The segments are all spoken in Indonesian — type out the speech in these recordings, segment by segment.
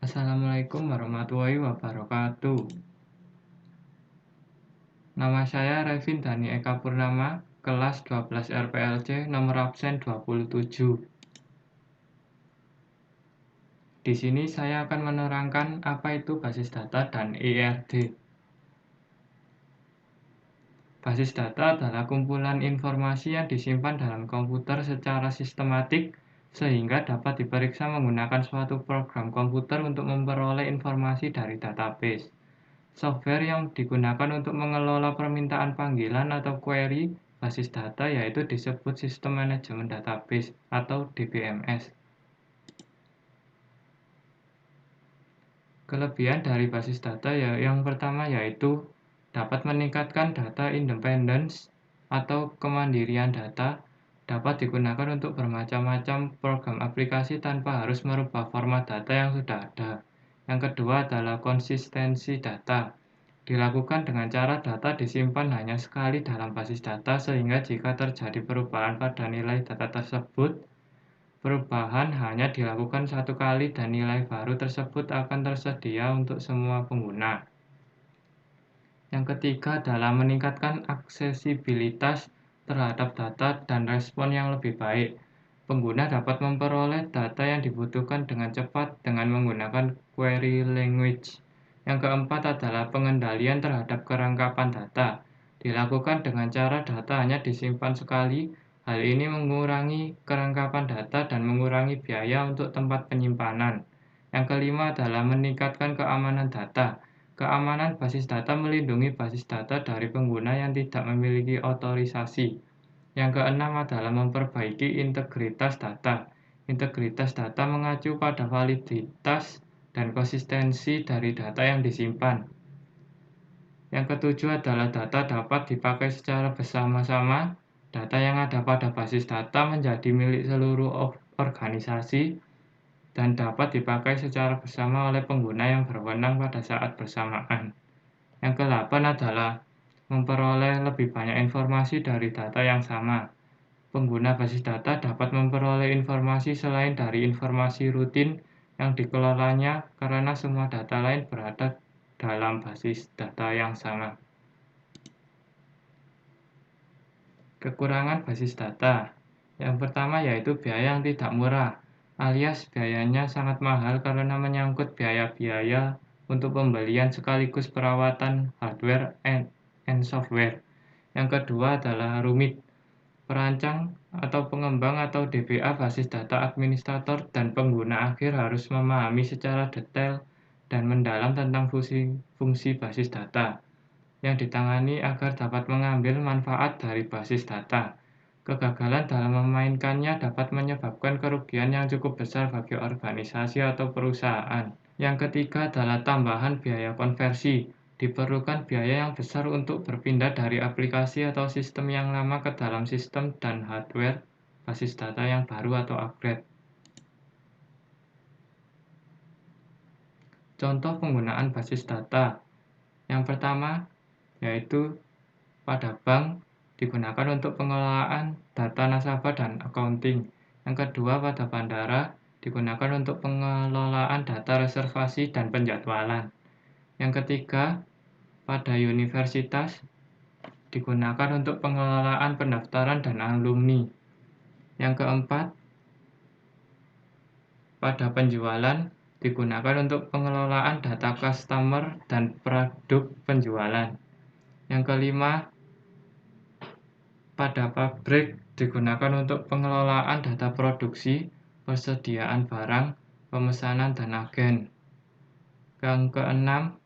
Assalamualaikum warahmatullahi wabarakatuh. Nama saya Revin Dani Eka Purnama, kelas 12 RPLC, nomor absen 27. Di sini saya akan menerangkan apa itu basis data dan IRD. Basis data adalah kumpulan informasi yang disimpan dalam komputer secara sistematik sehingga dapat diperiksa menggunakan suatu program komputer untuk memperoleh informasi dari database. Software yang digunakan untuk mengelola permintaan panggilan atau query basis data yaitu disebut Sistem Manajemen Database atau DBMS. Kelebihan dari basis data yang pertama yaitu dapat meningkatkan data independence atau kemandirian data, dapat digunakan untuk bermacam-macam program aplikasi tanpa harus merubah format data yang sudah ada. Yang kedua adalah konsistensi data. Dilakukan dengan cara data disimpan hanya sekali dalam basis data sehingga jika terjadi perubahan pada nilai data tersebut, perubahan hanya dilakukan satu kali dan nilai baru tersebut akan tersedia untuk semua pengguna. Yang ketiga adalah meningkatkan aksesibilitas terhadap data dan respon yang lebih baik. Pengguna dapat memperoleh data yang dibutuhkan dengan cepat dengan menggunakan query language. Yang keempat adalah pengendalian terhadap kerangkapan data. Dilakukan dengan cara data hanya disimpan sekali. Hal ini mengurangi kerangkapan data dan mengurangi biaya untuk tempat penyimpanan. Yang kelima adalah meningkatkan keamanan data. Keamanan basis data melindungi basis data dari pengguna yang tidak memiliki otorisasi. Yang keenam adalah memperbaiki integritas data. Integritas data mengacu pada validitas dan konsistensi dari data yang disimpan. Yang ketujuh adalah data dapat dipakai secara bersama-sama. Data yang ada pada basis data menjadi milik seluruh organisasi dan dapat dipakai secara bersama oleh pengguna yang berwenang pada saat bersamaan. Yang ke-8 adalah memperoleh lebih banyak informasi dari data yang sama. Pengguna basis data dapat memperoleh informasi selain dari informasi rutin yang dikelolanya karena semua data lain berada dalam basis data yang sama. Kekurangan basis data. Yang pertama yaitu biaya yang tidak murah, alias biayanya sangat mahal karena menyangkut biaya-biaya untuk pembelian sekaligus perawatan hardware and software. Yang kedua adalah rumit. Perancang atau pengembang atau DBA basis data administrator dan pengguna akhir harus memahami secara detail dan mendalam tentang fungsi basis data yang ditangani agar dapat mengambil manfaat dari basis data. Kegagalan dalam memainkannya dapat menyebabkan kerugian yang cukup besar bagi organisasi atau perusahaan. Yang ketiga adalah tambahan biaya konversi. Diperlukan biaya yang besar untuk berpindah dari aplikasi atau sistem yang lama ke dalam sistem dan hardware basis data yang baru atau upgrade. Contoh penggunaan basis data. Yang pertama yaitu pada bank digunakan untuk pengelolaan data nasabah dan accounting. Yang kedua pada bandara digunakan untuk pengelolaan data reservasi dan penjadwalan. Yang ketiga pada universitas digunakan untuk pengelolaan pendaftaran dan alumni. Yang keempat pada penjualan digunakan untuk pengelolaan data customer dan produk penjualan. Yang kelima pada pabrik digunakan untuk pengelolaan data produksi, persediaan barang, pemesanan, dan agen. Yang keenam,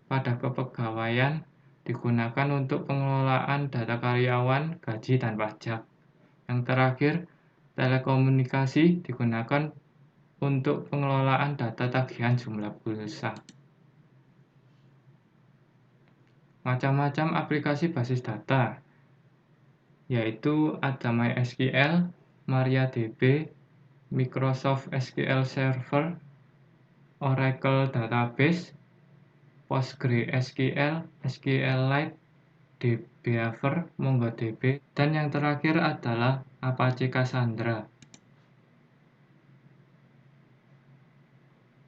pada kepegawaian digunakan untuk pengelolaan data karyawan, gaji, dan pajak. Yang terakhir, telekomunikasi digunakan untuk pengelolaan data tagihan jumlah pulsa. Macam-macam aplikasi basis data yaitu ada MySQL, MariaDB, Microsoft SQL Server, Oracle Database, PostgreSQL, SQLite, DBaver, MongoDB, dan yang terakhir adalah Apache Cassandra.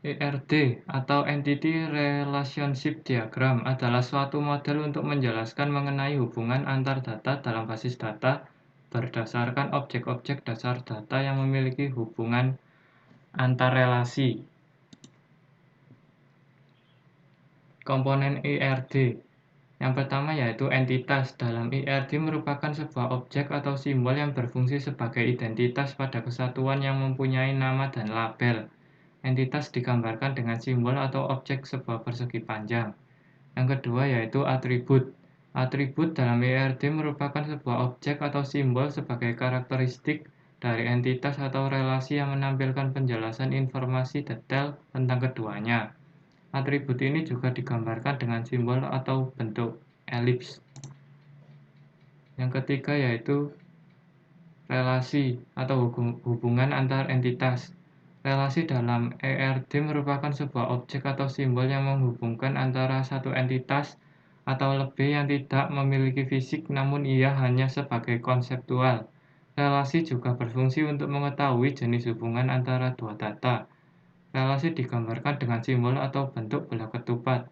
ERD atau Entity Relationship Diagram adalah suatu model untuk menjelaskan mengenai hubungan antar data dalam basis data berdasarkan objek-objek dasar data yang memiliki hubungan antar relasi. Komponen ERD. Yang pertama yaitu entitas. Dalam ERD merupakan sebuah objek atau simbol yang berfungsi sebagai identitas pada kesatuan yang mempunyai nama dan label. Entitas digambarkan dengan simbol atau objek sebuah persegi panjang. Yang kedua yaitu atribut. Atribut dalam ERD merupakan sebuah objek atau simbol sebagai karakteristik dari entitas atau relasi yang menampilkan penjelasan informasi detail tentang keduanya. Atribut ini juga digambarkan dengan simbol atau bentuk elips. Yang ketiga yaitu relasi atau hubungan antar entitas. Relasi dalam ERD merupakan sebuah objek atau simbol yang menghubungkan antara satu entitas atau lebih yang tidak memiliki fisik namun ia hanya sebagai konseptual. Relasi juga berfungsi untuk mengetahui jenis hubungan antara dua data. Relasi digambarkan dengan simbol atau bentuk bola ketupat.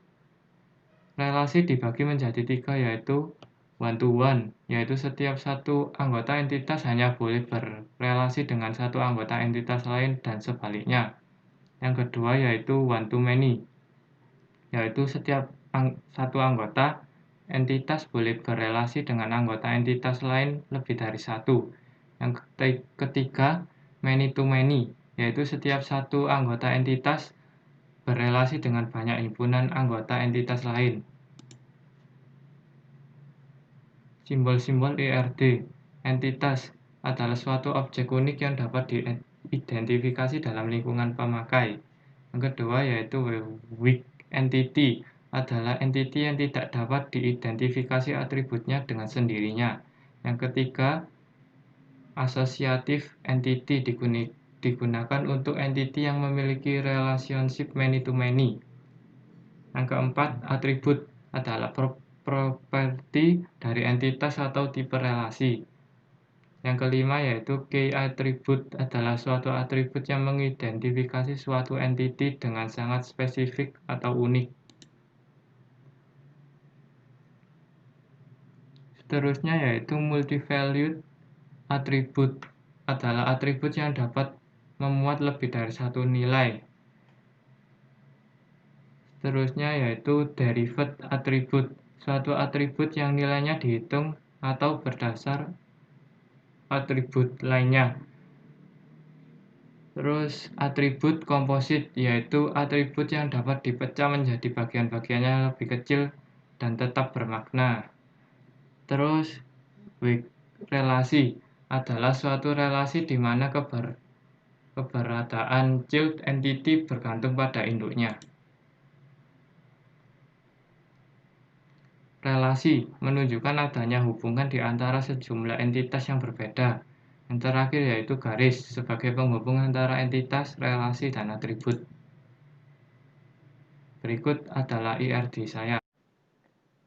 Relasi dibagi menjadi tiga yaitu one to one, yaitu setiap satu anggota entitas hanya boleh berrelasi dengan satu anggota entitas lain dan sebaliknya. Yang kedua yaitu one to many, yaitu setiap satu anggota entitas boleh berrelasi dengan anggota entitas lain lebih dari satu. Yang ketiga many to many, yaitu setiap satu anggota entitas berrelasi dengan banyak himpunan anggota entitas lain. Simbol-simbol ERD. Entitas adalah suatu objek unik yang dapat diidentifikasi dalam lingkungan pemakai. Yang kedua yaitu weak entity adalah entity yang tidak dapat diidentifikasi atributnya dengan sendirinya. Yang ketiga, associative entity digunakan untuk entity yang memiliki relationship many to many. Yang keempat, atribut adalah properti dari entitas atau tipe relasi. Yang kelima yaitu key attribute adalah suatu atribut yang mengidentifikasi suatu entity dengan sangat spesifik atau unik. Seterusnya yaitu multi-valued attribute adalah atribut yang dapat memuat lebih dari satu nilai. Seterusnya yaitu derived attribute, suatu atribut yang nilainya dihitung atau berdasar atribut lainnya. Terus atribut komposit yaitu atribut yang dapat dipecah menjadi bagian-bagiannya yang lebih kecil dan tetap bermakna. Terus weak relasi adalah suatu relasi di mana keberadaan child entity bergantung pada induknya. Relasi menunjukkan adanya hubungan di antara sejumlah entitas yang berbeda. Yang terakhir yaitu garis sebagai penghubung antara entitas, relasi, dan atribut. Berikut adalah ERD saya.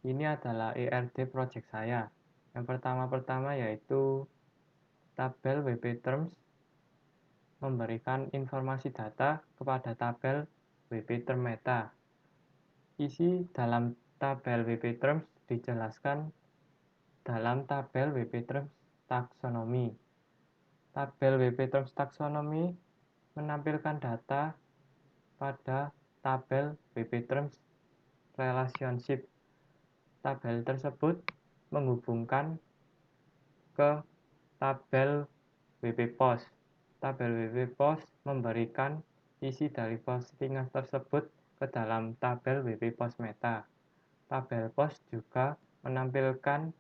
Ini adalah ERD project saya. Yang pertama yaitu tabel WP Terms memberikan informasi data kepada tabel WP Term Meta. Isi dalam tabel WP Terms dijelaskan dalam tabel WP Terms Taksonomi. Tabel WP Terms Taksonomi menampilkan data pada tabel WP Terms Relationship. Tabel tersebut menghubungkan ke tabel WP Post. Tabel WP Post memberikan isi dari postingan tersebut ke dalam tabel WP Post Meta. Tabel Post juga menampilkan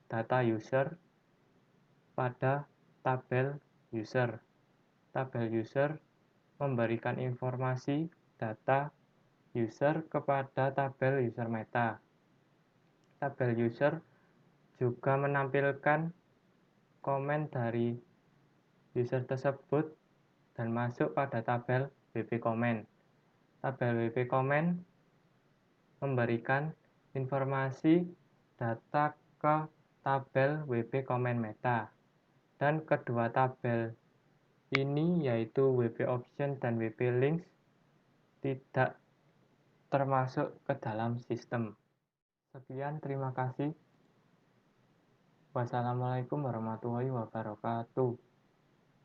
data user pada tabel user. Tabel user memberikan informasi data user kepada tabel user Meta. Tabel user juga menampilkan komen dari user tersebut dan masuk pada tabel WP Comment. Tabel WP Comment memberikan informasi data ke tabel WP Comment Meta. Dan kedua tabel ini yaitu WP Option dan WP Links tidak termasuk ke dalam sistem. Sekian, terima kasih. Wassalamualaikum warahmatullahi wabarakatuh.